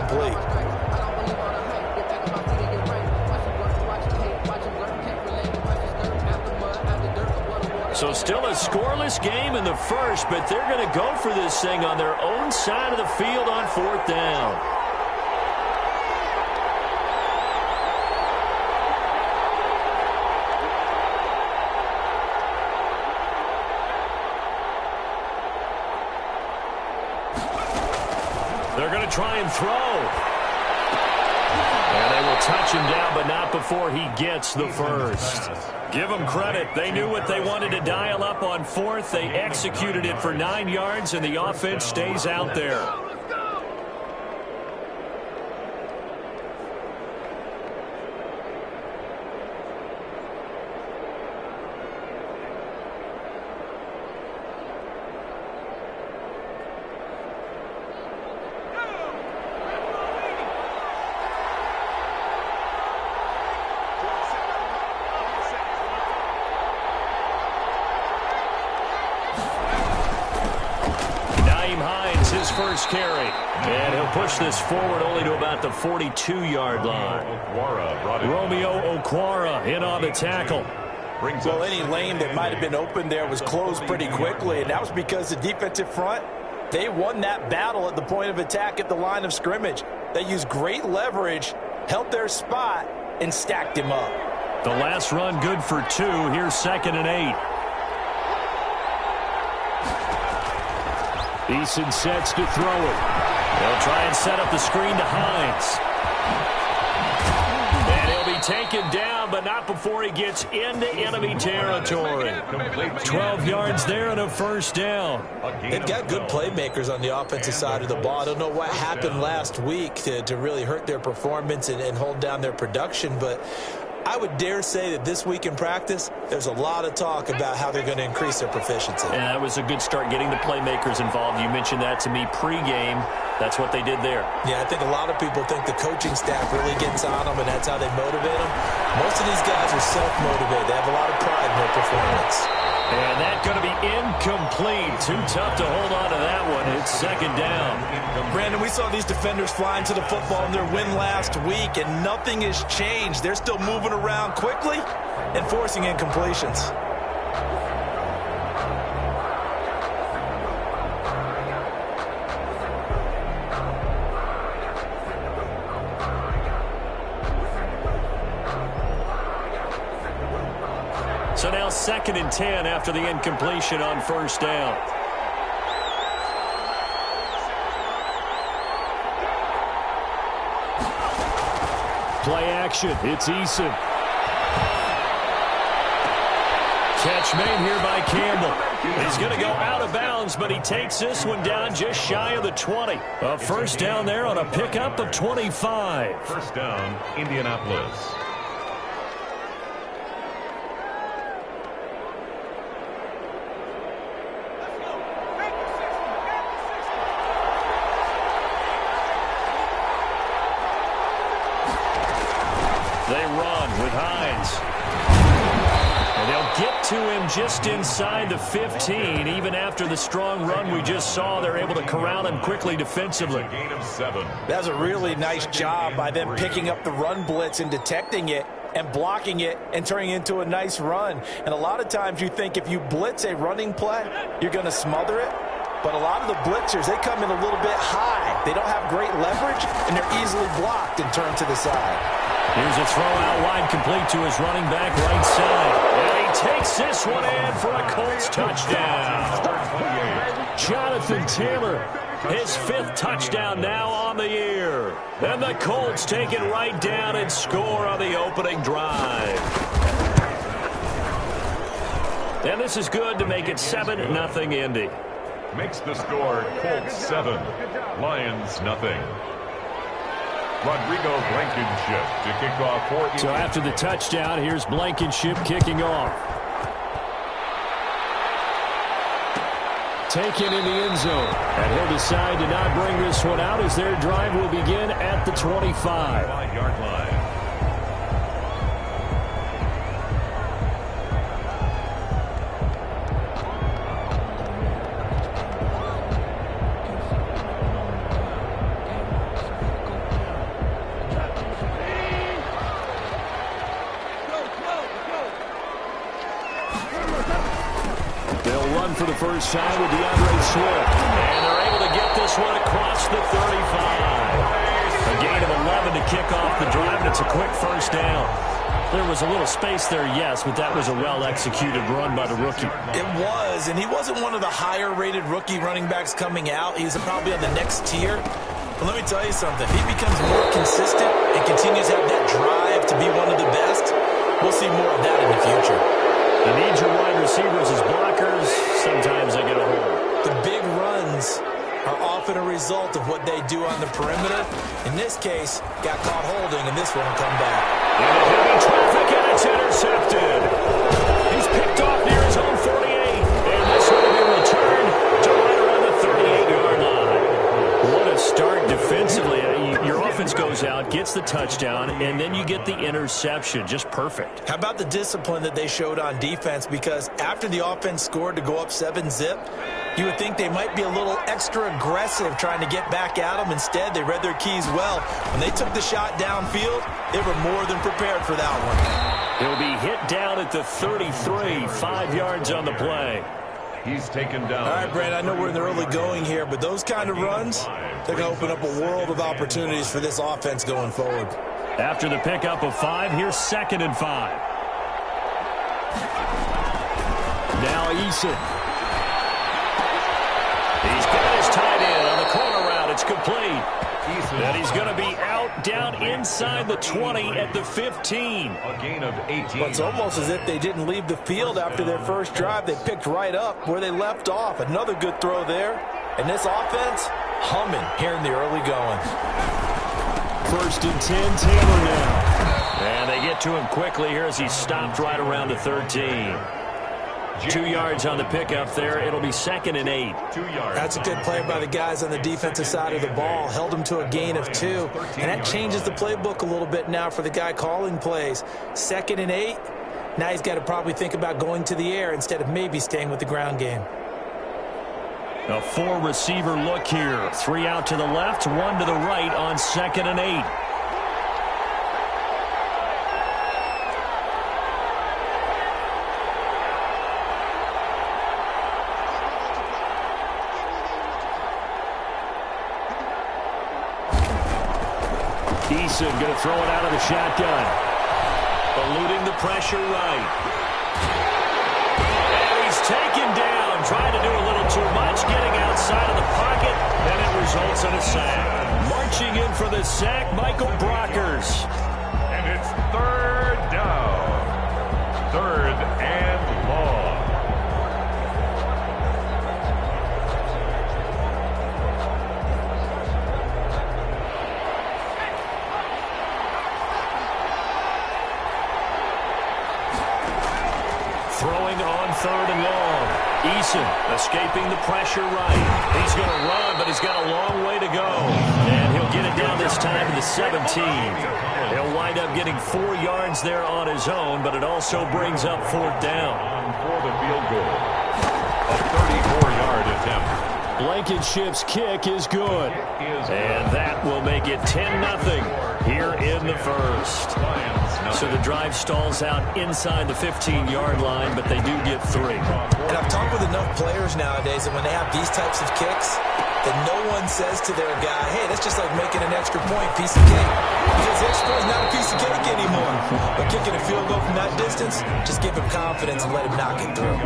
incomplete. So still a scoreless game in the first, but they're going to go for this thing on their own side of the field on 4th down. They're going to try and throw. And they will touch him down, but not before he gets the first. Give them credit. They knew what they wanted to dial up on 4th. They executed it for 9 yards, and the offense stays out there. First carry, and he'll push this forward only to about the 42-yard line. Romeo Okwara in on the tackle. Well, any lane that might have been open there was closed pretty quickly, and that was because the defensive front, they won that battle at the point of attack at the line of scrimmage. They used great leverage, held their spot, and stacked him up. The last run good for 2. Here's 2nd and 8. Eason sets to throw it. They'll try and set up the screen to Hines. And he'll be taken down, but not before he gets into enemy territory. 12 yards there and a first down. They've got good playmakers on the offensive side of the ball. I don't know what happened last week to really hurt their performance and hold down their production, but I would dare say that this week in practice, there's a lot of talk about how they're going to increase their proficiency. Yeah, that was a good start getting the playmakers involved. You mentioned that to me pregame. That's what they did there. Yeah, I think a lot of people think the coaching staff really gets on them, and that's how they motivate them. Most of these guys are self-motivated. They have a lot of pride in their performance. And that's going to be incomplete. Too tough to hold on to that one. It's 2nd down. Brandon, we saw these defenders flying to the football in their win last week, and nothing has changed. They're still moving around quickly and forcing incompletions. So now 2nd and 10 after the incompletion on 1st down. Play action. It's Eason. Catch made here by Campbell. He's going to go out of bounds, but he takes this one down just shy of the 20. A first down there on a pickup of 25. First down, Indianapolis. They run with Hines. And they'll get to him just inside the 15. Even after the strong run we just saw, they're able to corral him quickly defensively. Gain of 7. That's a really nice job by them picking up the run blitz and detecting it and blocking it and turning it into a nice run. And a lot of times you think if you blitz a running play, you're going to smother it. But a lot of the blitzers, they come in a little bit high. They don't have great leverage, and they're easily blocked and turned to the side. Here's a throw out wide, complete to his running back right side. And he takes this one in for a Colts touchdown. Jonathan Taylor, his 5th touchdown now on the year. And the Colts take it right down and score on the opening drive. And this is good to make it 7-0 Indy. Makes the score Colts 7, Lions nothing. Rodrigo Blankenship to kick off for. So after the touchdown, here's Blankenship kicking off. Taken in the end zone. And he'll decide to not bring this one out as their drive will begin at the 25. 5-yard line. for the first time with DeAndre Swift. And they're able to get this one across the 35. A gain of 11 to kick off the drive, and it's a quick first down. There was a little space there, yes, but that was a well-executed run by the rookie. It was, and he wasn't one of the higher-rated rookie running backs coming out. He's probably on the next tier. But let me tell you something. If he becomes more consistent and continues to have that drive to be one of the best, we'll see more of that in the future. The need your wide receivers as blockers. Sometimes they get a hold. The big runs are often a result of what they do on the perimeter. In this case, got caught holding, and this one will come back. Into heavy traffic, and it's intercepted. He's picked off near his own 48, and this one will be returned to right around the 38-yard line. What a start defensively. Your offense goes out, gets the touchdown, and then you get the interception. Just perfect. How about the discipline that they showed on defense? Because after the offense scored to go up 7-zip, you would think they might be a little extra aggressive trying to get back at them. Instead, they read their keys well. When they took the shot downfield, they were more than prepared for that one. He'll be hit down at the 33, 5 yards on the play. He's taken down. All right, Brad, I know we're in the early going here, but those kind of runs, they're going to open up a world of opportunities for this offense going forward. After the pickup of 5, here's 2nd and 5. Now Eason. He's got his tight end on the corner route. It's complete. And he's going to be out down inside the 20 at the 15. A gain of 18. Well, it's almost as if they didn't leave the field after their first drive. They picked right up where they left off. Another good throw there. And this offense, humming here in the early going. 1st and 10, Taylor now. And they get to him quickly here as he stopped right around the 13. 2 yards on the pickup there. It'll be 2nd and 8. 2 yards. That's a good play by the guys on the defensive side of the ball. Held him to a gain of 2. And that changes the playbook a little bit now for the guy calling plays. 2nd and 8. Now he's got to probably think about going to the air instead of maybe staying with the ground game. A 4-receiver look here. 3 out to the left, 1 to the right on 2nd and 8. Eason going to throw it out of the shotgun. Eluding the pressure right. And he's taken down. Trying to do a little too much. Getting outside of the pocket. And it results in a sack. Marching in for the sack, Michael Brockers. And it's 3rd down. 3rd and long. Throwing on 3rd and long. Eason escaping the pressure right. He's going to run, but he's got a long way to go. And he'll get it down this time to the 17. He'll wind up getting 4 yards there on his own, but it also brings up 4th down. For the field goal. A 34-yard attempt. Blankenship's kick is good. And that will make it 10-0 here in the first. So the drive stalls out inside the 15-yard line, but they do get 3. And I've talked with enough players nowadays that when they have these types of kicks, that no one says to their guy, hey, that's just like making an extra point, piece of cake. Because the extra point is not a piece of cake anymore. But kicking a field goal from that distance, just give him confidence and let him knock it through.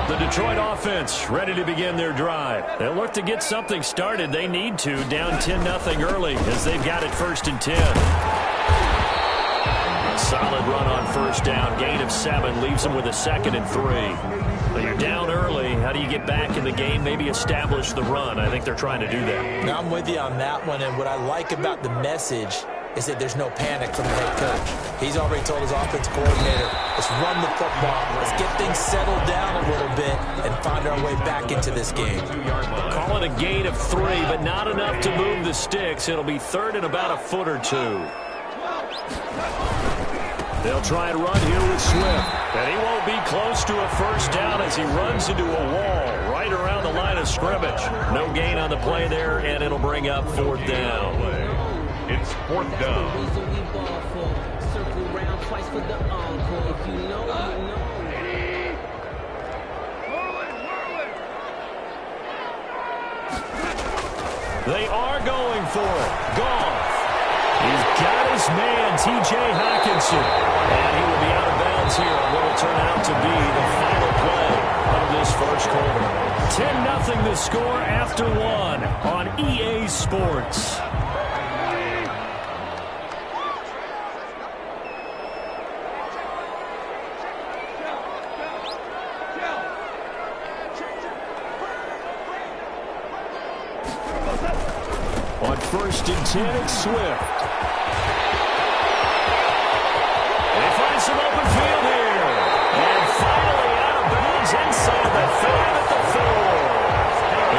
The Detroit offense ready to begin their drive. They'll look to get something started. They need to, down 10-0 early as they've got it 1st and 10. Solid run on 1st down. Gain of 7 leaves them with a 2nd and 3. But you're down early. How do you get back in the game? Maybe establish the run. I think they're trying to do that. Now I'm with you on that one. And what I like about the message is that there's no panic from the head coach. He's already told his offense coordinator, let's run the football. Let's get things settled down a little bit and find our way back into this game. Call it a gain of 3, but not enough to move the sticks. It'll be 3rd and about a foot or 2. They'll try and run here with Swift. And he won't be close to a 1st down as he runs into a wall right around the line of scrimmage. No gain on the play there, and it'll bring up 4th down. It's 4th down. They are going for it. Goff. He's got his man, T.J. Hockenson. And he will be out of bounds here on what will turn out to be the final play of this first quarter. 10-0 the score after one on EA Sports. On 1st and 10, it's Swift. They find some open field here. And finally out of bounds inside the 5 at the 4.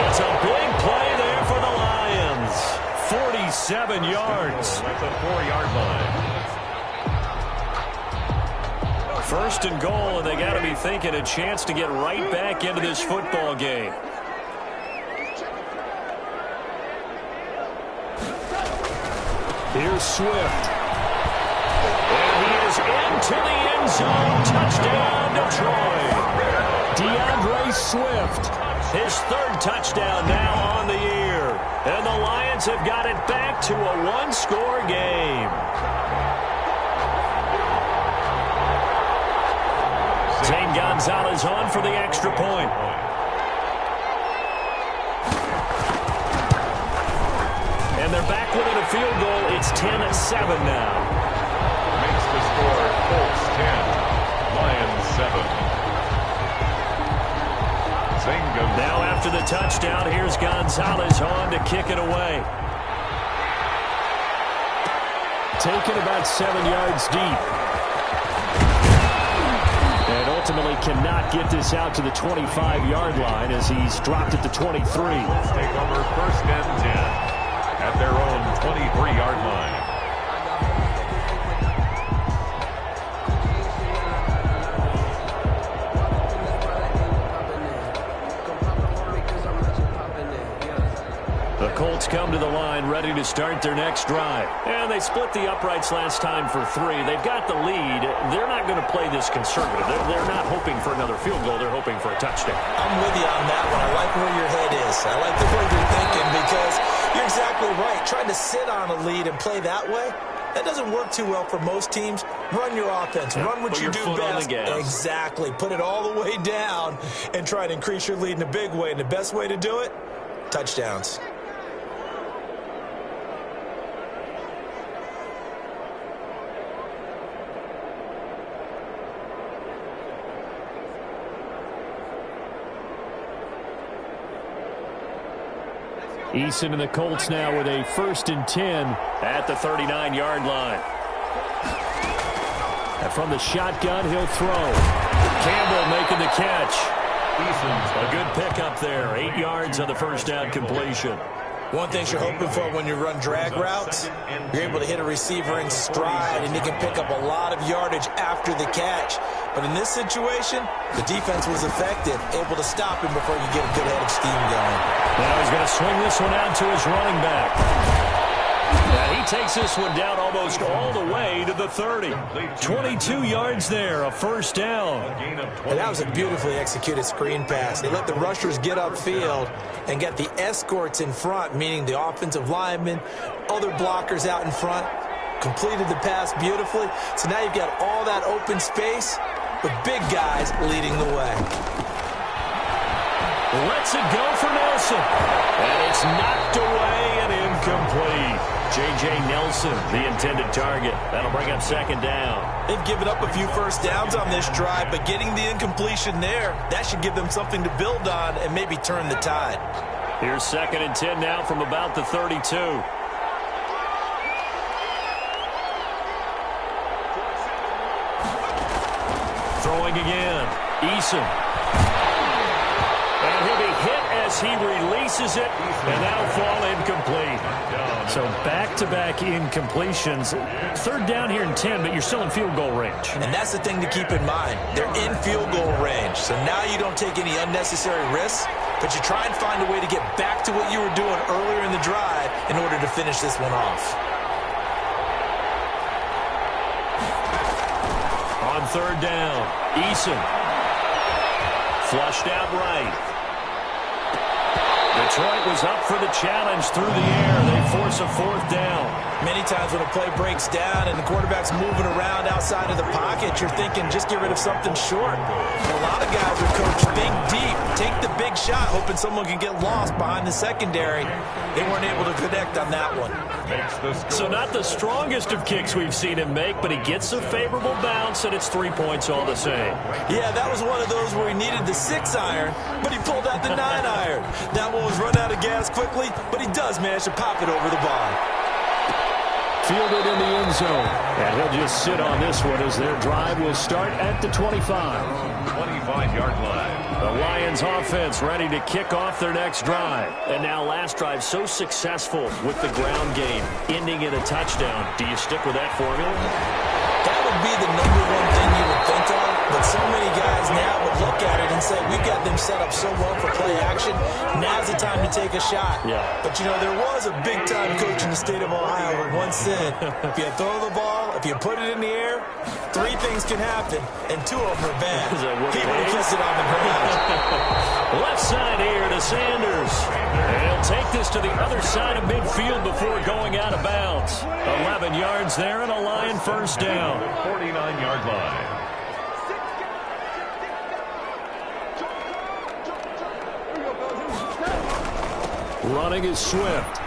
It's a big play there for the Lions. 47 yards. At the 4-yard line. 1st and goal, and they got to be thinking a chance to get right back into this football game. Here's Swift. And he is into the end zone. Touchdown, Detroit. DeAndre Swift. His 3rd touchdown now on the year. And the Lions have got it back to a one-score game. Zane Gonzalez on for the extra point. And they're back within a field goal. It's 10-7 now. Makes the score Colts 10, Lions 7. Now after the touchdown, here's Gonzalez on to kick it away. Taken about 7 yards deep. And ultimately cannot get this out to the 25-yard line as he's dropped at the 23. Take over 1st and 10. At their own 23-yard line. The Colts come to the line ready to start their next drive. And they split the uprights last time for 3. They've got the lead. They're not going to play this conservative. They're not hoping for another field goal. They're hoping for a touchdown. I'm with you on that one. I like where your head is. I like the way you're thinking because you're exactly right. Trying to sit on a lead and play that way, that doesn't work too well for most teams. Run your offense. Run what you do best. Exactly. Put it all the way down and try to increase your lead in a big way. And the best way to do it, touchdowns. Eason and the Colts now with a 1st and 10 at the 39-yard line. And from the shotgun, he'll throw. Campbell making the catch. A good pickup there. 8 yards on the 1st down completion. One thing you're hoping for when you run drag routes, you're able to hit a receiver in stride, and he can pick up a lot of yardage after the catch. But in this situation, the defense was effective, able to stop him before you get a good head of steam going. Now he's going to swing this one out to his running back. And he takes this one down almost all the way to the 30. 22 yards there, a 1st down. And that was a beautifully executed screen pass. They let the rushers get upfield and get the escorts in front, meaning the offensive linemen, other blockers out in front, completed the pass beautifully. So now you've got all that open space with big guys leading the way. Lets it go for Nelson. And it's knocked away and incomplete. J.J. Nelson, the intended target. That'll bring up 2nd down. They've given up a few 1st downs on this drive, but getting the incompletion there, that should give them something to build on and maybe turn the tide. Here's 2nd and 10 now from about the 32. Throwing again. Eason. And he'll be hit as he releases it, and that'll fall incomplete. So back-to-back incompletions. 3rd down here in 10, but you're still in field goal range. And that's the thing to keep in mind. They're in field goal range. So now you don't take any unnecessary risks, but you try and find a way to get back to what you were doing earlier in the drive in order to finish this one off. On 3rd down, Eason. Flushed out right. Detroit was up for the challenge through the air. They force a fourth down. Many times when a play breaks down and the quarterback's moving around outside of the pocket, you're thinking just get rid of something short. But a lot of guys are coached think deep, take the big shot, hoping someone can get lost behind the secondary. They weren't able to connect on that one. So not the strongest of kicks we've seen him make, but he gets a favorable bounce, and it's 3 points all the same. Yeah, that was one of those where he needed the 6-iron, but he pulled out the 9-iron. That one was run out of gas quickly, but he does manage to pop it over the bar. Fielded in the end zone. And he'll just sit on this one as their drive will start at the 25. 25-yard line. The Lions offense ready to kick off their next drive. And now last drive so successful with the ground game, ending in a touchdown. Do you stick with that formula? That would be the number one thing you would think of, but so many guys now would look at it and say, we've got them set up so well for play action, now's the time to take a shot. Yeah. But, you know, there was a big-time coach in the state of Ohio who once said, if you throw the ball, if you put it in the air, 3 things can happen, and 2 of them are bad. People who kiss it on the ground. Left side here to Sanders. And he'll take this to the other side of midfield before going out of bounds. 11 yards there and a Lion first down. 49-yard line. Running is Swift.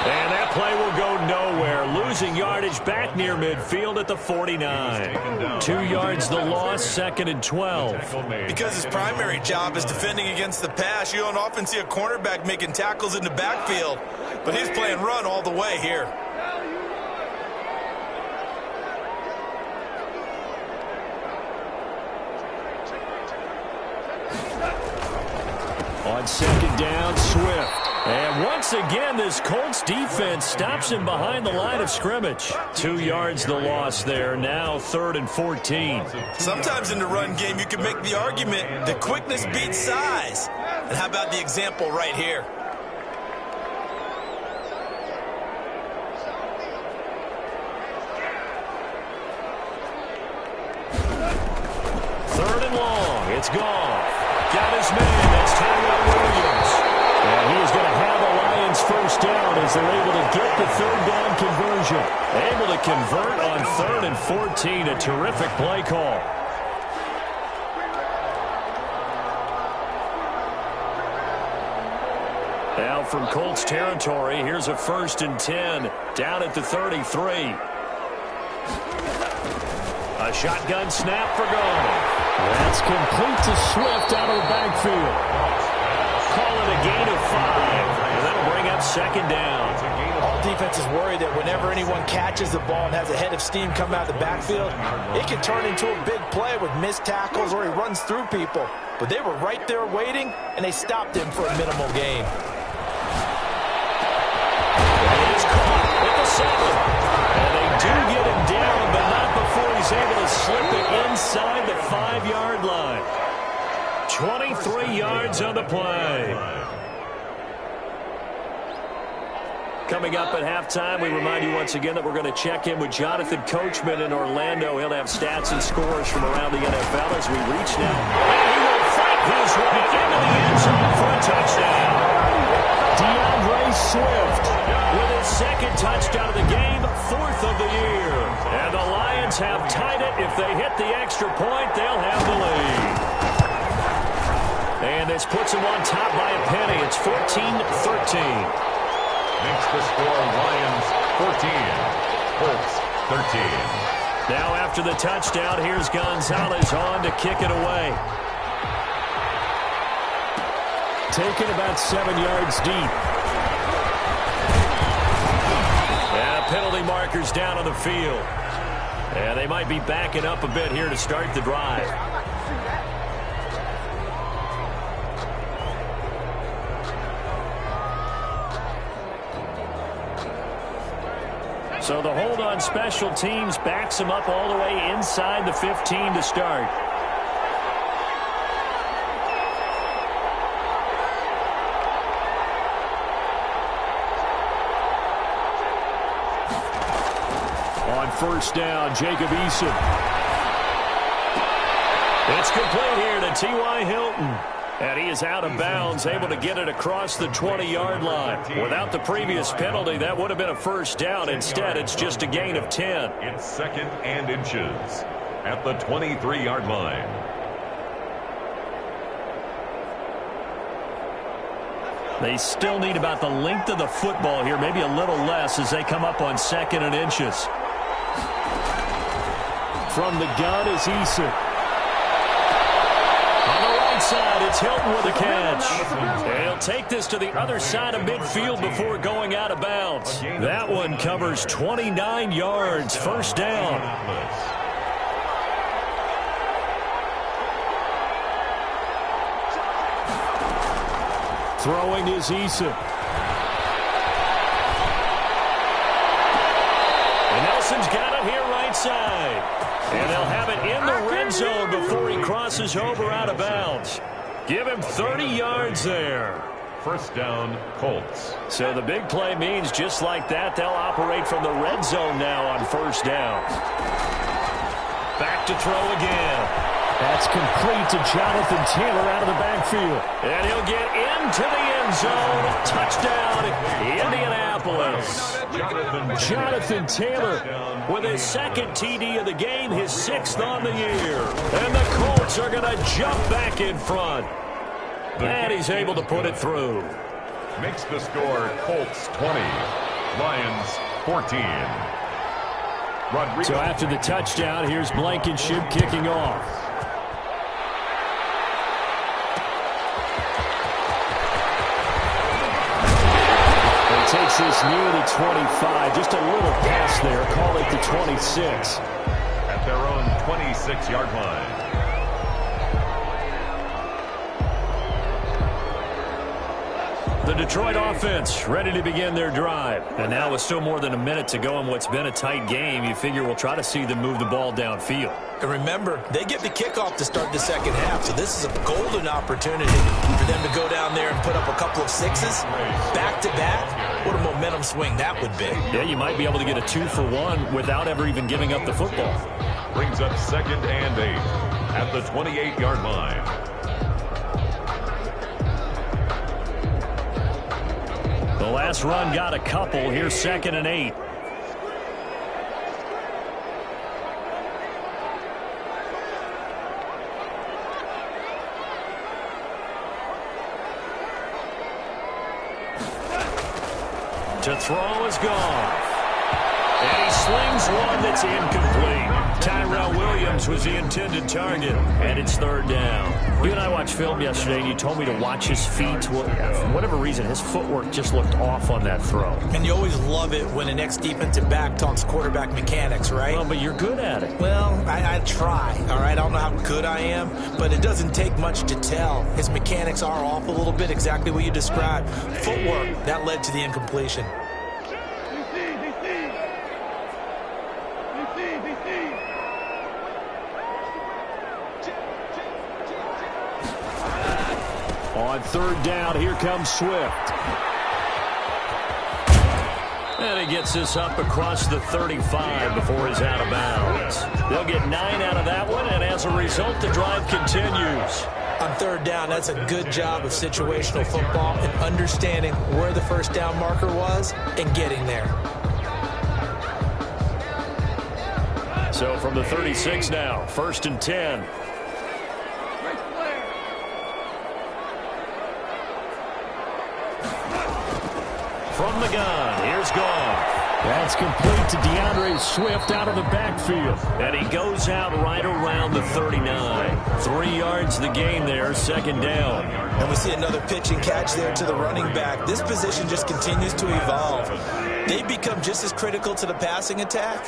And that play will go nowhere. Losing yardage back near midfield at the 49. 2 yards the loss, 2nd and 12. Because his primary job is defending against the pass, you don't often see a cornerback making tackles in the backfield. But he's playing run all the way here. On 2nd down, Swift. And once again, this Colts defense stops him behind the line of scrimmage. 2 yards the loss there. Now 3rd and 14. Sometimes in the run game, you can make the argument that quickness beats size. And how about the example right here? Third and long. It's gone. Got his man. That's Tyrell Williams. And he is going to have a Lions first down as they're able to get the 3rd down conversion. Able to convert on 3rd and 14. A terrific play call. Now from Colts territory, here's a 1st and 10 down at the 33. A shotgun snap for Gota. That's complete to Swift out of the backfield. Call it a gain of 5. And that'll bring up 2nd down. All defenses worry that whenever anyone catches the ball and has a head of steam come out of the backfield, it can turn into a big play with missed tackles or he runs through people. But they were right there waiting, and they stopped him for a minimal gain. He's caught at the 7. And they do get him down, but not before he's able to slip it inside the 5-yard line. 23 yards on the play. Coming up at halftime, we remind you once again that we're going to check in with Jonathan Coachman in Orlando. He'll have stats and scores from around the NFL as we reach now. And he will fight his way into the end zone for a touchdown. DeAndre Swift with his 2nd touchdown of the game, 4th of the year. And the Lions have tied it. If they hit the extra point, they'll have the lead. And this puts them on top by a penny. It's 14-13. Makes the score Lions 14, Colts 13. Now after the touchdown, here's Gonzalez on to kick it away. Taken about 7 yards deep. And penalty markers down on the field. And they might be backing up a bit here to start the drive. So the hold on special teams backs them up all the way inside the 15 to start. On 1st down, Jacob Eason. It's complete here to T.Y. Hilton. And he is out of bounds, able to get it across the 20-yard line. Without the previous penalty, that would have been a first down. Instead, it's just a gain of 10. It's 2nd and inches at the 23-yard line. They still need about the length of the football here, maybe a little less as they come up on 2nd and inches. From the gun is Eason. On the right side, it's Hilton with a catch. He'll take this to the other side of midfield before going out of bounds. That one covers 29 yards, first down. Throwing is Eason. And Nelson's got it here right side. And they'll have it in the red zone before he crosses over out of bounds. Give him 30 yards there. First down, Colts. So the big play means just like that, they'll operate from the red zone now on first down. Back to throw again. That's complete to Jonathan Taylor out of the backfield. And he'll get into the end zone. Touchdown, Indianapolis. Jonathan Taylor with his 2nd TD of the game, his 6th on the year. And the Colts are going to jump back in front. And he's able to put it through. Makes the score Colts 20, Lions 14. Rodriguez. So after the touchdown, here's Blankenship kicking off. Takes this near the 25. Just a little pass there. Call it the 26. At their own 26-yard line. The Detroit offense ready to begin their drive. And now with still more than a minute to go in what's been a tight game, you figure we'll try to see them move the ball downfield. And remember, they get the kickoff to start the second half, so this is a golden opportunity for them to go down there and put up a couple of sixes back-to-back. What a momentum swing that would be. Yeah, you might be able to get a 2-for-1 without ever even giving up the football. Brings up 2nd and 8 at the 28-yard line. The last run got a couple. Here's 2nd and 8. To throw is gone. And he slings one that's incomplete. Tyrell Williams was the intended target, and it's 3rd down. You and I watched film yesterday, and you told me to watch his feet. Well, for whatever reason, his footwork just looked off on that throw. And you always love it when an ex-defensive back talks quarterback mechanics, right? Well, but you're good at it. Well, I try, all right? I don't know how good I am, but it doesn't take much to tell. His mechanics are off a little bit, exactly what you described. Footwork, that led to the incompletion. On 3rd down, here comes Swift. And he gets this up across the 35 before he's out of bounds. They'll get 9 out of that one, and as a result, the drive continues. On 3rd down, that's a good job of situational football and understanding where the first down marker was and getting there. So from the 36 now, 1st and 10. From the gun, here's Goff. That's complete to DeAndre Swift out of the backfield. And he goes out right around the 39. 3 yards the gain there, 2nd down. And we see another pitch and catch there to the running back. This position just continues to evolve. They've become just as critical to the passing attack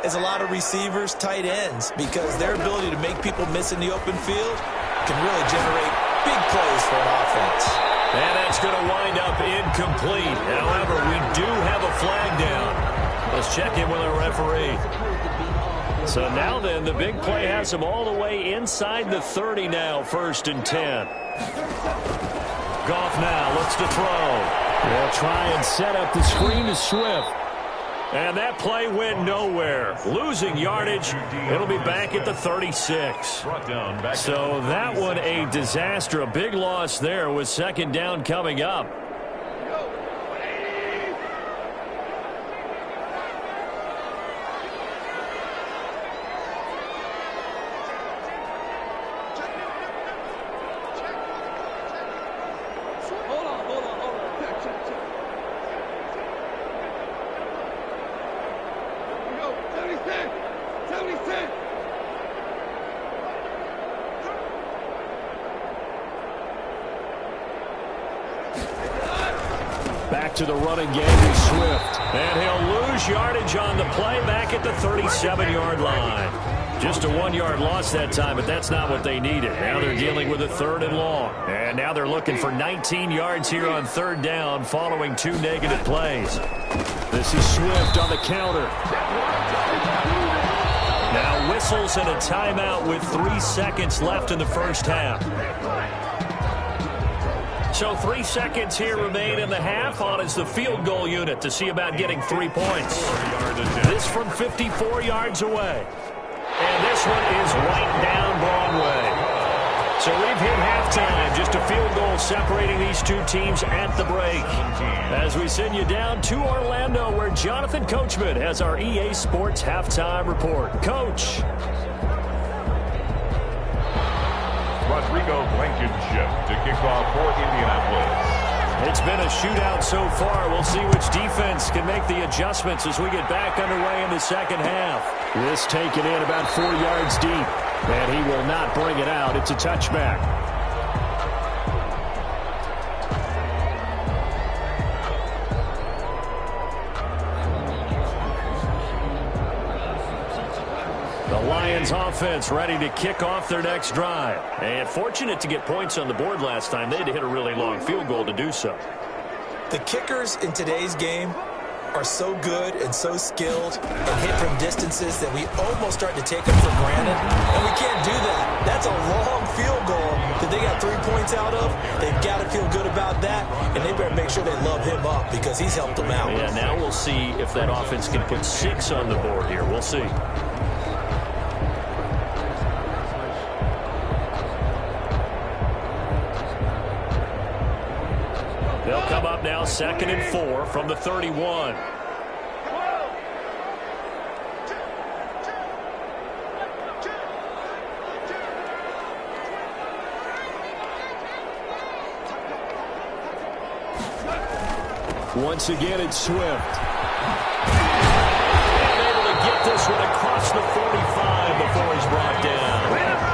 as a lot of receivers, tight ends, because their ability to make people miss in the open field can really generate big plays for an offense. And that's going to wind up incomplete. However, we do have a flag down. Let's check in with our referee. So now then, the big play has him all the way inside the 30 now, 1st and 10. Goff now looks to throw. They'll try and set up the screen to Swift. And that play went nowhere. Losing yardage, it'll be back at the 36. So that one a disaster. A big loss there with second down coming up. Back to the running game is Swift. And he'll lose yardage on the play back at the 37-yard line. Just a 1-yard loss that time, but that's not what they needed. Now they're dealing with a 3rd and long. And now they're looking for 19 yards here on 3rd down following 2 negative plays. This is Swift on the counter. Now whistles and a timeout with 3 seconds left in the first half. So 3 seconds here remain in the half. On is the field goal unit to see about getting 3 points. This from 54 yards away. And this one is right down Broadway. So we've hit halftime. Just a field goal separating these two teams at the break. As we send you down to Orlando, where Jonathan Coachman has our EA Sports halftime report. Coach. Rodrigo Blankenship to kick off for Indianapolis. It's been a shootout so far. We'll see which defense can make the adjustments as we get back underway in the second half. This taken in about 4 yards deep, and he will not bring it out. It's a touchback. The Lions offense ready to kick off their next drive. And fortunate to get points on the board last time. They had to hit a really long field goal to do so. The kickers in today's game are so good and so skilled and hit from distances that we almost start to take them for granted. And we can't do that. That's a long field goal that they got 3 points out of. They've got to feel good about that, and they better make sure they love him up because he's helped them out. Yeah, now we'll see if that offense can put 6 on the board here. We'll see. They'll come up now 2nd and 4 from the 31. Once again, it's Swift. And able to get this one across the 45 before he's brought down.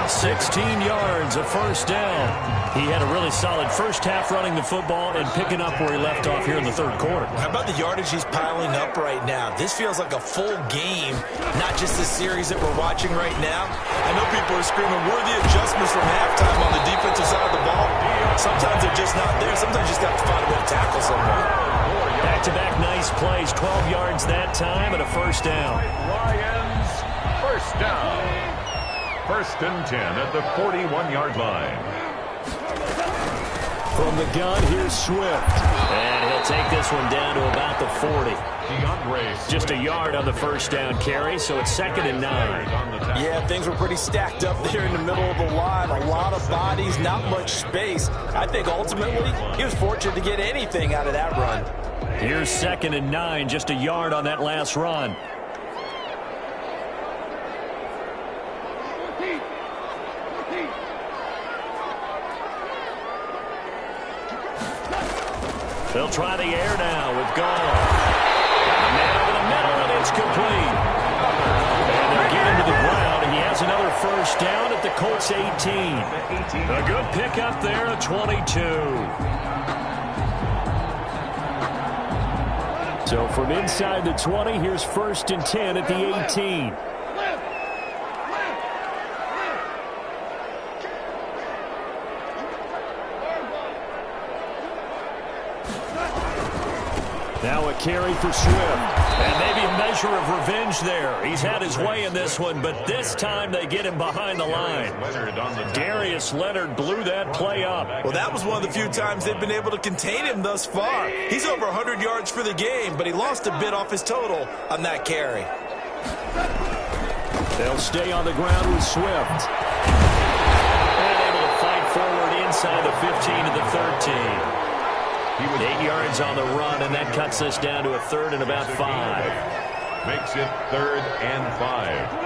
16 yards, a first down. He had a really solid first half running the football and picking up where he left off here in the third quarter. How about the yardage he's piling up right now? This feels like a full game, not just the series that we're watching right now. I know people are screaming, worthy adjustments from halftime on the defensive side of the ball. Sometimes they're just not there. Sometimes you just got to find a way to tackle someone. Back-to-back nice plays, 12 yards that time and a first down. Lions, first down. 1st and 10 at the 41-yard line. From the gun, here's Swift. And he'll take this one down to about the 40. Just a yard on the first down carry, so it's 2nd and 9. Yeah, things were pretty stacked up there in the middle of the line. A lot of bodies, not much space. I think ultimately he was fortunate to get anything out of that run. Here's 2nd and 9, just a yard on that last run. They'll try the air now with Gota. Now to the middle, and it's complete. And they'll get him to the ground, and he has another first down at the Colts 18. A good pickup there at 22. So from inside the 20, here's 1st and 10 at the 18. Now a carry for Swift. And maybe a measure of revenge there. He's had his way in this one, but this time they get him behind the line. Darius Leonard blew that play up. Well, that was one of the few times they've been able to contain him thus far. He's over 100 yards for the game, but he lost a bit off his total on that carry. They'll stay on the ground with Swift. And able to fight forward inside the 15 to the 13. He was 8 yards on the run, and that cuts us down to a third and about 5. Makes it 3rd and 5.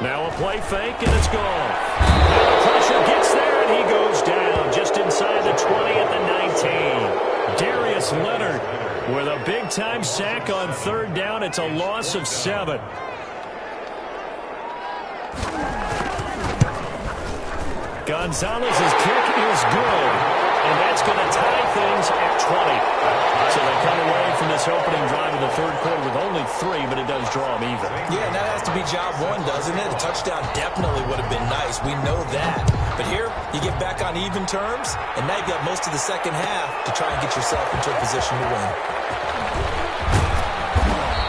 Now a play fake, and it's gone. Now the pressure gets there, and he goes down just inside the 20 at the 19. Darius Leonard with a big-time sack on 3rd down. It's a loss of 7. Gonzalez's kick is good, and that's going to tie things at 20. So they come away from this opening drive in the 3rd quarter with only 3, but it does draw them even. Yeah, and that has to be job 1, doesn't it? A touchdown definitely would have been nice. We know that. But here, you get back on even terms, and now you've got most of the second half to try and get yourself into a position to win.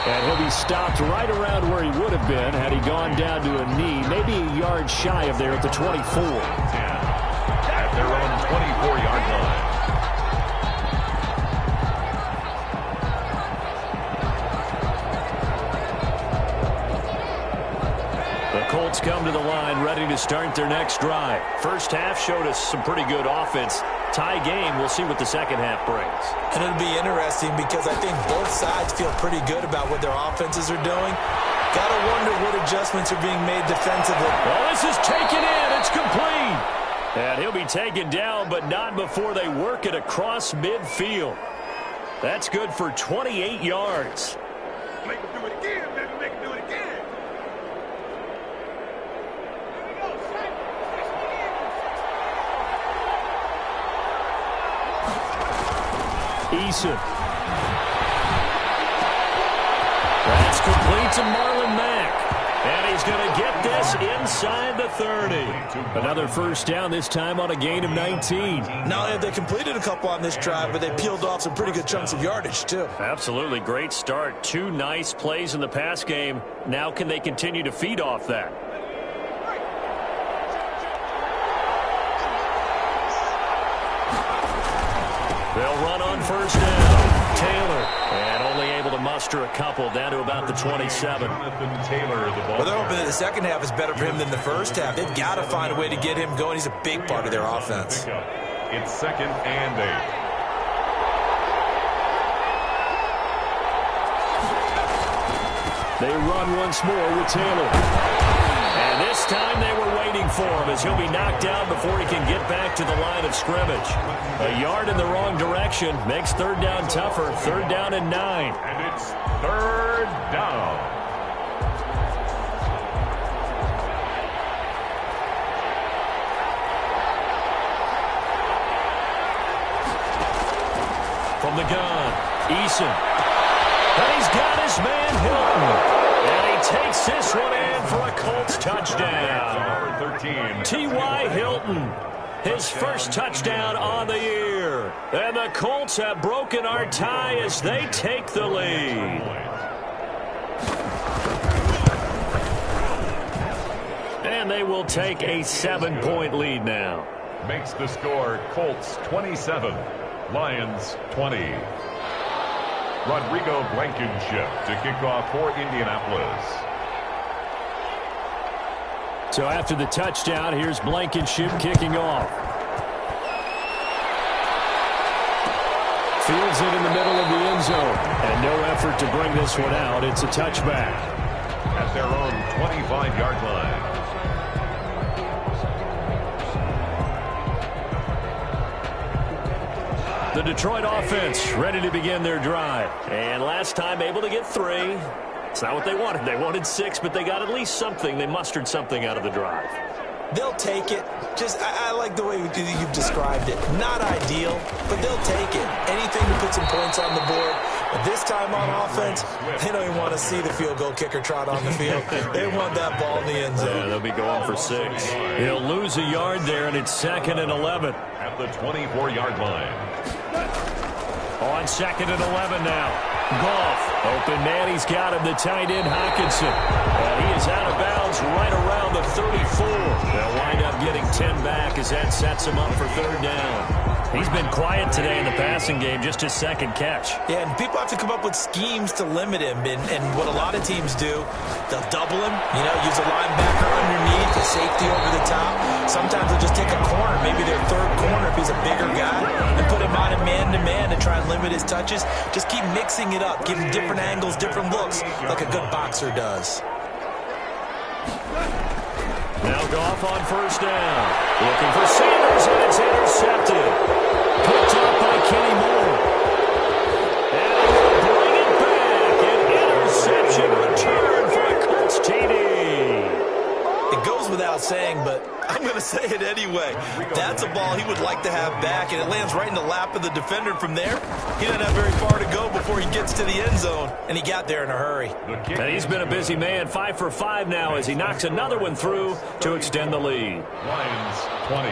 And he'll be stopped right around where he would have been had he gone down to a knee, maybe a yard shy of there at the 24. At their own 24-yard line. The Colts come to the line ready to start their next drive. First half showed us some pretty good offense. Tie game, we'll see what the second half brings. And it'll be interesting because I think both sides feel pretty good about what their offenses are doing. Gotta wonder what adjustments are being made defensively. Well, this is taken in. It's complete. And he'll be taken down, but not before they work it across midfield. That's good for 28 yards. Make him do it again, baby. Make him do it again. Eason. That's complete to Marlon Mack. And he's going to get this inside the 30. Another first down, this time on a gain of 19. Not only have they completed a couple on this drive, but they peeled off some pretty good chunks of yardage, too. Absolutely great start. 2 nice plays in the pass game. Now can they continue to feed off that? They'll run on first down. Taylor. And only able to muster a couple down to about the 27. Jonathan Taylor, the ball. Well, they're hoping that the second half is better for him than the first half. They've got to find a way to get him going. He's a big part of their offense. It's 2nd and 8. They run once more with Taylor. And this time they were waiting for him as he'll be knocked down before he can get back to the line of scrimmage. A yard in the wrong direction makes 3rd down tougher. 3rd down and 9. And it's 3rd down. From the gun, Eason. And he's got his man Hilton. And he takes this one in for a Colts touchdown. 13. T.Y. Hilton, his first touchdown on the year. And the Colts have broken our tie as they take the lead. And they will take a 7-point lead now. Makes the score Colts 27, Lions 20. Rodrigo Blankenship to kick off for Indianapolis. So after the touchdown, here's Blankenship kicking off. Fields it in the middle of the end zone. And no effort to bring this one out. It's a touchback. At their own 25-yard line. The Detroit offense ready to begin their drive. And last time able to get 3. It's not what they wanted. They wanted 6, but they got at least something. They mustered something out of the drive. They'll take it. I like the way you've described it. Not ideal, but they'll take it. Anything to put some points on the board. But this time on offense, they don't even want to see the field goal kicker trot on the field. They want that ball in the end zone. Yeah, they'll be going for 6. He'll lose a yard there, and it's 2nd and 11. At the 24-yard line. On 2nd and 11 now. Goff. Open man. He's got him. The tight end, Hockenson. And he is out of bounds right around the 34. They'll wind up getting 10 back as that sets him up for 3rd down. He's been quiet today in the passing game, just his 2nd catch. Yeah, and people have to come up with schemes to limit him. And what a lot of teams do, they'll double him, use a linebacker underneath, a safety over the top. Sometimes they'll just take a corner, maybe their 3rd corner if he's a bigger guy, and put him on a man-to-man to try and limit his touches. Just keep mixing it up, give him different angles, different looks, like a good boxer does. Now Goff on 1st down. Looking for Sanders, and it's intercepted. Picked up by Kenny Moore. And they will bring it back. An interception return for a Colts TD. It goes without saying, but I'm going to say it anyway. That's a ball he would like to have back, and it lands right in the lap of the defender. From there, he doesn't have very far to go before he gets to the end zone, and he got there in a hurry. And he's been a busy man, 5 for 5 now as he knocks another one through to extend the lead. Lions 20.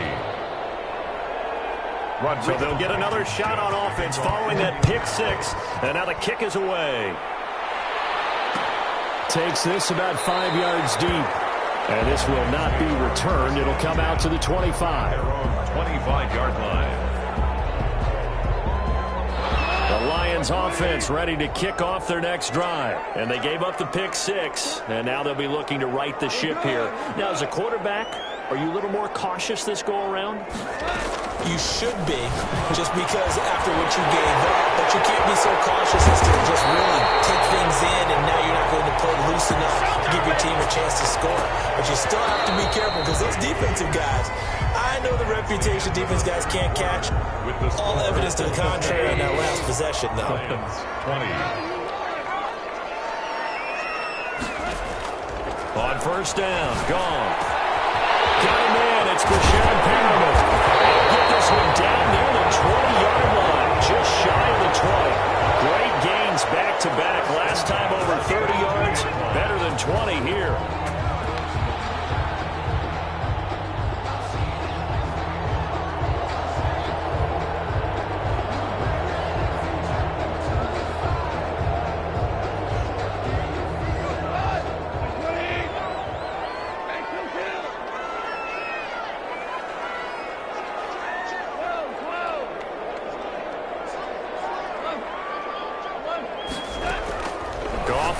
So they'll get another shot on offense following that pick 6, and now the kick is away. Takes this about 5 yards deep. And this will not be returned. It'll come out to the 25. 25-yard line. The Lions offense ready to kick off their next drive. And they gave up the pick 6. And now they'll be looking to right the ship here. Now, as a quarterback, are you a little more cautious this go-around? You should be, just because after what you gave up. But you can't be so cautious as to just really take things in, and now you're not going to play loose enough to give your team a chance to score. But you still have to be careful, because those defensive guys, I know the reputation defense guys can't catch. All evidence to the contrary on that last possession, though. 20. On 1st down, gone. Got him in. It's Brashad Perriman. They'll get this one down near the 20-yard line, just shy of the 20. Great gains back-to-back. Last time over 30 yards, better than 20 here.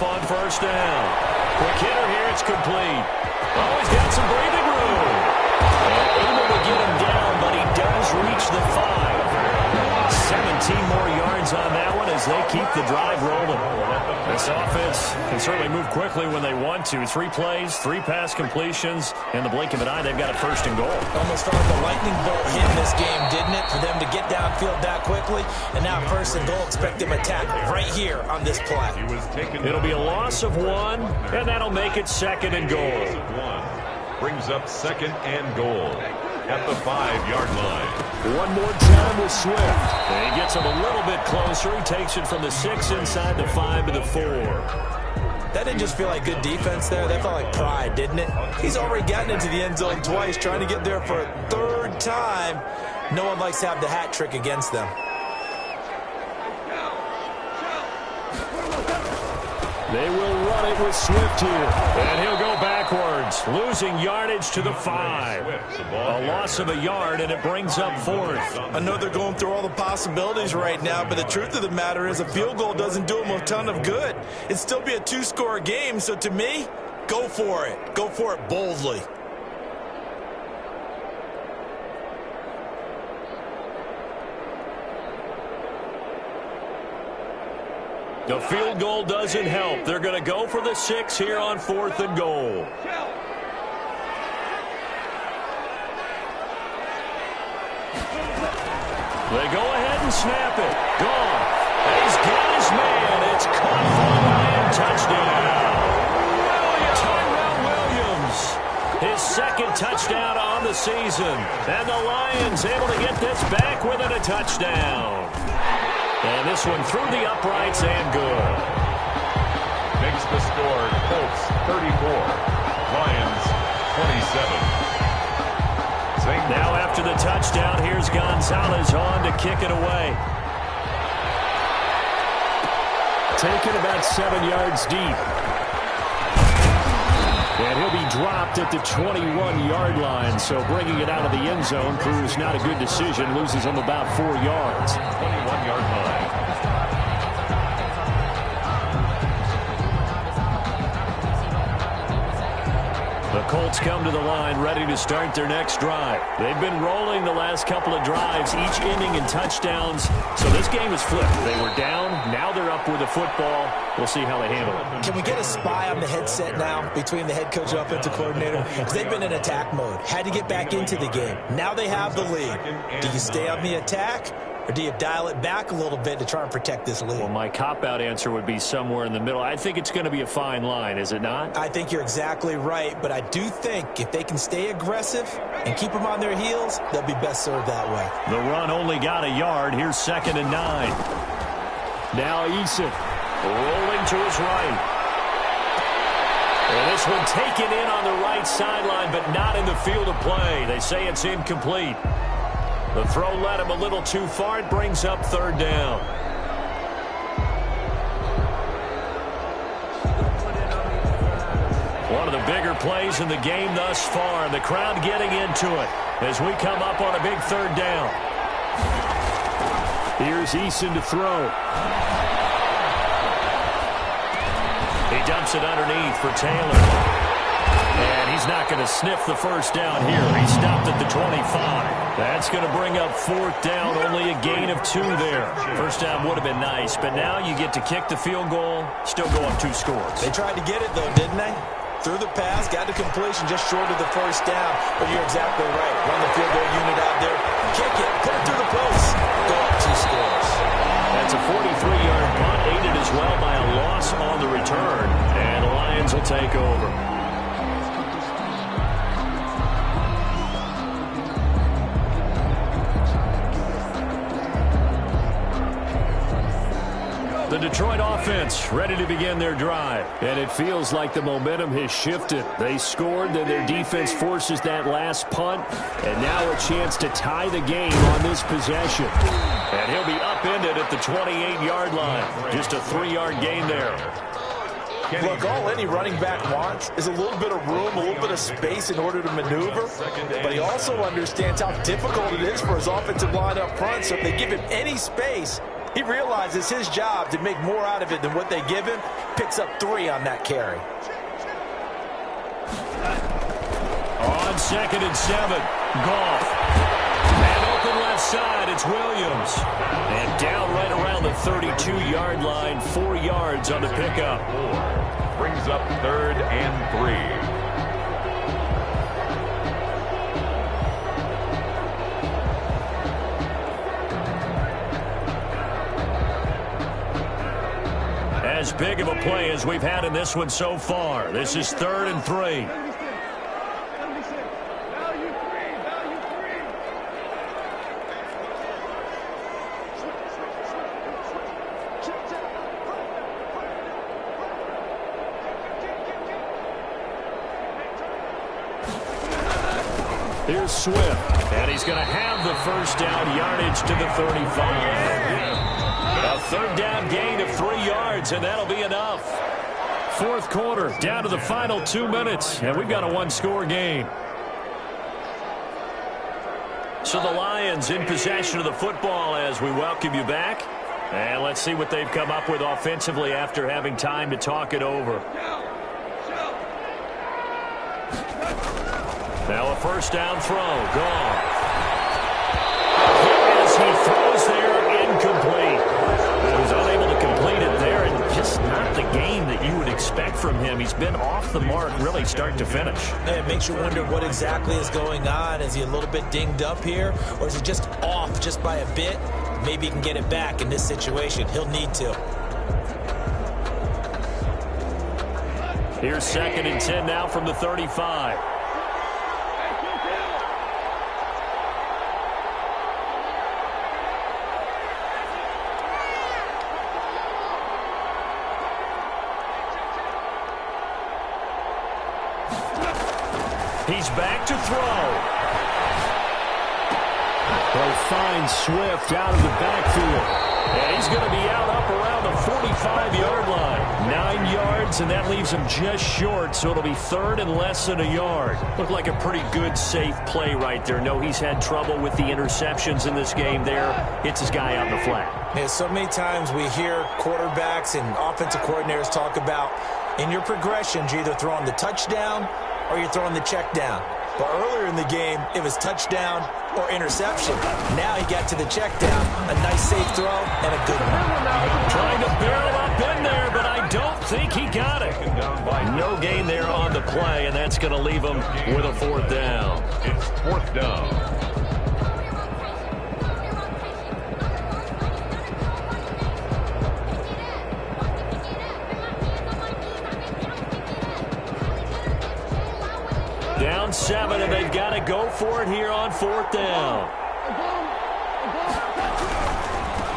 On 1st down. Quick hitter here. It's complete. Oh, he's got some breathing room. And able to get him down, but he does reach the 5. 17 more yards on that one as they keep the drive rolling. This offense can certainly move quickly when they want to. 3 plays, 3 pass completions. In the blink of an eye, they've got a 1st and goal. Almost felt like a lightning bolt hit in this game, didn't it? For them to get downfield that quickly. And now 1st and goal. Expect them attack right here on this play. It'll be a loss of 1, and that'll make it 2nd and goal. Brings up 2nd and goal at the 5-yard line. One more time with Swift. And he gets him a little bit closer. He takes it from the 6 inside the 5 to the 4. That didn't just feel like good defense there. That felt like pride, didn't it? He's already gotten into the end zone twice, trying to get there for a 3rd time. No one likes to have the hat trick against them. They will run it with Swift here. And he'll go backwards, losing yardage to the 5. A loss of a yard, and it brings up 4th. I know they're going through all the possibilities right now, but the truth of the matter is a field goal doesn't do them a ton of good. It'd still be a 2-score game, so to me, go for it. Go for it boldly. The field goal doesn't help. They're going to go for the 6 here on 4th and goal. They go ahead and snap it. Gone. And he's got his man. It's caught for a Lion touchdown. Tyrell Williams. His 2nd touchdown on the season. And the Lions able to get this back within a touchdown. And this one through the uprights and good. Makes the score Colts 34, Lions 27. Now after the touchdown, here's Gonzalez on to kick it away. Taken about 7 yards deep. And he'll be dropped at the 21-yard line. So bringing it out of the end zone proves not a good decision. Loses him about 4 yards. 21-yard line. The Colts come to the line ready to start their next drive. They've been rolling the last couple of drives, each ending in touchdowns. So this game is flipped. They were down. Now they're up with the football. We'll see how they handle it. Can we get a spy on the headset now between the head coach and offensive coordinator? Because they've been in attack mode. Had to get back into the game. Now they have the lead. Do you stay on the attack? Or do you dial it back a little bit to try and protect this lead? Well, my cop-out answer would be somewhere in the middle. I think it's going to be a fine line, is it not? I think you're exactly right, but I do think if they can stay aggressive and keep them on their heels, they'll be best served that way. The run only got a yard. Here's 2nd and 9. Now Eason rolling to his right. And this one taken in on the right sideline, but not in the field of play. They say it's incomplete. The throw led him a little too far. It brings up 3rd down. One of the bigger plays in the game thus far. The crowd getting into it as we come up on a big 3rd down. Here's Eason to throw. He dumps it underneath for Taylor. And he's not going to sniff the first down here. He stopped at the 25. That's going to bring up 4th down, only a gain of 2 there. First down would have been nice, but now you get to kick the field goal, still go up 2 scores. They tried to get it, though, didn't they? Threw the pass, got to completion just short of the first down. But you're exactly right. Run the field goal unit out there. Kick it. Put it through the post. Go up 2 scores. That's a 43-yard punt, aided as well by a loss on the return. And the Lions will take over. The Detroit offense ready to begin their drive. And it feels like the momentum has shifted. They scored, then their defense forces that last punt. And now a chance to tie the game on this possession. And he'll be upended at the 28-yard line. Just a 3-yard gain there. Look, all any running back wants is a little bit of room, a little bit of space in order to maneuver. But he also understands how difficult it is for his offensive line up front. So if they give him any space, he realizes his job to make more out of it than what they give him. Picks up 3 on that carry. On 2nd and 7, Goff. And open left side, it's Williams. And down right around the 32-yard line, 4 yards on the pickup. Brings up 3rd and 3. As big of a play as we've had in this one so far. This is 3rd and 3. Here's Swift, and he's going to have the first down, yardage to the 35. A 3rd down gain of 3 yards, and that'll be enough. 4th quarter, down to the final 2 minutes, and we've got a 1-score game. So the Lions in possession of the football as we welcome you back. And let's see what they've come up with offensively after having time to talk it over. Now a first down throw, gone. As he throws there, incomplete. He was unable to complete it there, and just not the game that you would expect from him. He's been off the mark really start to finish. Yeah, it makes you wonder what exactly is going on. Is he a little bit dinged up here, or is he just off just by a bit? Maybe he can get it back in this situation. He'll need to. Here's 2nd and 10 now from the 35. He's back to throw. They find Swift out of the backfield. And he's going to be out up around the 45-yard line. 9 yards, and that leaves him just short, so it'll be third and less than a yard. Looked like a pretty good, safe play right there. No, he's had trouble with the interceptions in this game there. Hits his guy out in the flat. Yeah, so many times we hear quarterbacks and offensive coordinators talk about in your progressions, you're either throwing the touchdown or you're throwing the check down. But earlier in the game, it was touchdown or interception. Now he got to the check down. A nice safe throw and a good one. Trying to barrel up in there, but I don't think he got it. No gain there on the play, and that's going to leave him with a fourth down. It's fourth down. Down 7, and they've got to go for it here on fourth down.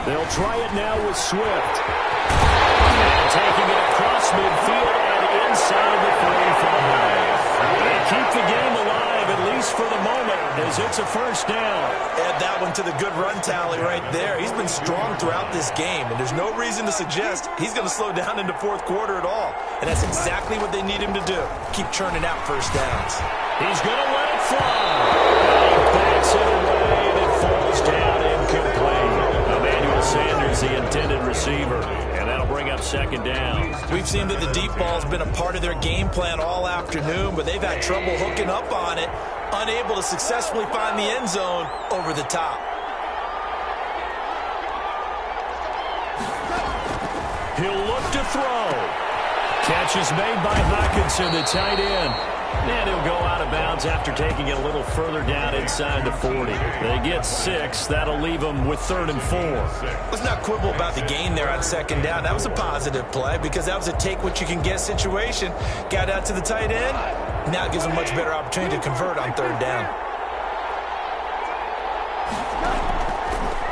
They'll try it now with Swift. And taking it across midfield and inside the 45. They keep the game alive, at least for the moment, as it's a first down. Add that one to the good run tally right there. He's been strong throughout this game, and there's no reason to suggest he's going to slow down in the fourth quarter at all. And that's exactly what they need him to do. Keep churning out first downs. He's going to let it fly. He backs it away, and it falls down incomplete. Emmanuel Sanders, the intended receiver, and that'll bring up second down. We've seen that the deep ball's been a part of their game plan all afternoon, but they've had trouble hooking up on it, unable to successfully find the end zone over the top. He'll look to throw. Catch is made by Hockenson, the tight end. And he'll go out of bounds after taking it a little further down inside the 40. They get 6. That'll leave them with 3rd and 4. Let's not quibble about the gain there on second down. That was a positive play because that was a take-what-you-can-get situation. Got out to the tight end. Now it gives them a much better opportunity to convert on third down.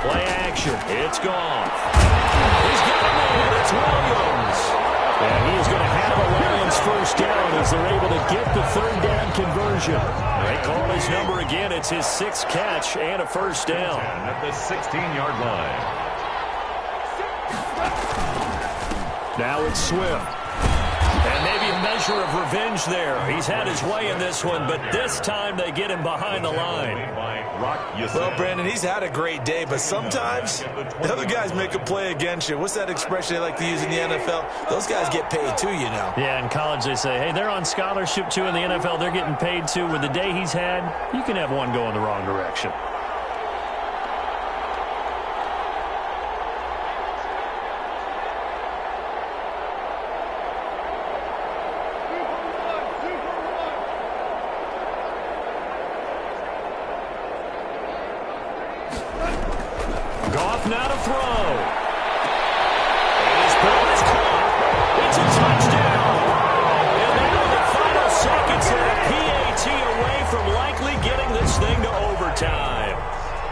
Play action. It's gone. He's got a man. It's Williams. And he is going to have a Lions first down as they're able to get the third down conversion. They call his number again. It's his 6th catch and a first down. At the 16-yard line. Now it's Swift. And maybe a measure of revenge there. He's had his way in this one, but this time they get him behind the line. Well, Brandon, he's had a great day, but sometimes the other guys make a play against you. What's that expression they like to use in the NFL? Those guys get paid too, you know. Yeah, in college they say, hey, they're on scholarship too. In the NFL, they're getting paid too. With the day he's had, you can have one go in the wrong direction. Goff now to throw. And his ball is caught. It's a touchdown. And now the final seconds are a PAT away from likely getting this thing to overtime.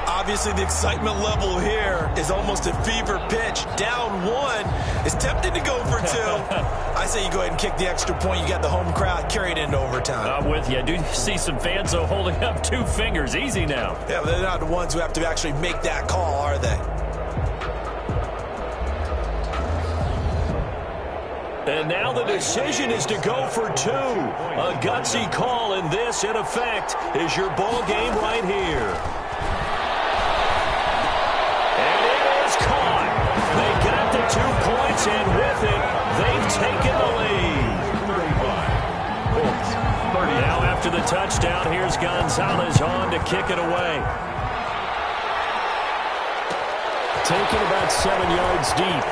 Obviously, the excitement level here is almost a fever pitch. Down 1 is tempted to go for 2. I say you go ahead and kick the extra point. You got the home crowd carried into overtime. I'm with you. I do see some fans, though, holding up 2 fingers. Easy now. Yeah, but they're not the ones who have to actually make that call, are they? And now the decision is to go for 2. A gutsy call, and this, in effect, is your ball game right here. And it is caught. They got the 2 points, and with it, they've taken the lead. Now after the touchdown, here's Gonzalez on to kick it away. Taken about 7 yards deep.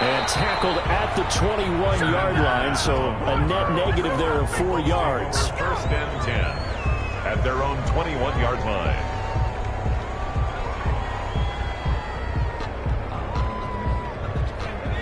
And tackled at the 21-yard line, so a net negative there of 4 yards. First and 10 at their own 21-yard line.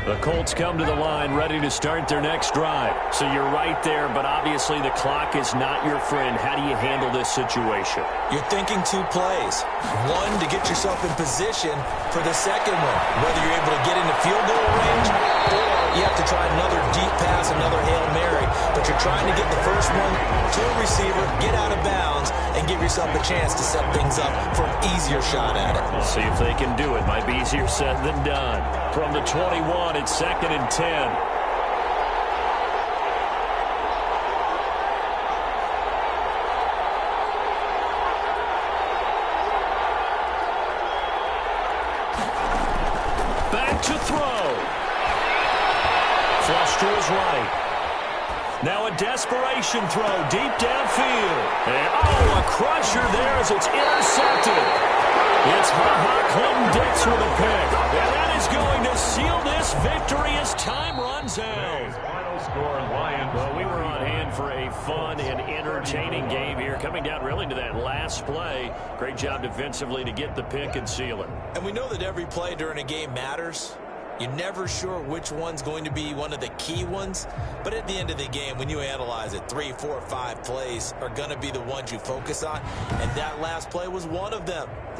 The Colts come to the line ready to start their next drive. So you're right there, but obviously the clock is not your friend. How do you handle this situation? You're thinking 2 plays. 1 to get yourself in position for the second one, whether you're able to get into field goal range or you have to try another deep pass, another Hail Mary. but you're trying to get the first one to a receiver, get out of bounds, and give yourself a chance to set things up for an easier shot at it. We'll see if they can do it. Might be easier said than done. From the 21, it's 2nd and 10. To throw. Flush to his right. Now a desperation throw deep downfield. And a crusher there as it's intercepted. It's Ha-Ha Clinton-Dix with a pick. And that is going to seal this victory as time runs out. Final score, Lions. Well, we were on hand for a fun and entertaining game here. Coming down really to that last play. Great job defensively to get the pick and seal it. And we know that every play during a game matters. You're never sure which one's going to be one of the key ones. But at the end of the game, when you analyze it, 3, 4, 5 plays are going to be the ones you focus on. And that last play was one of them.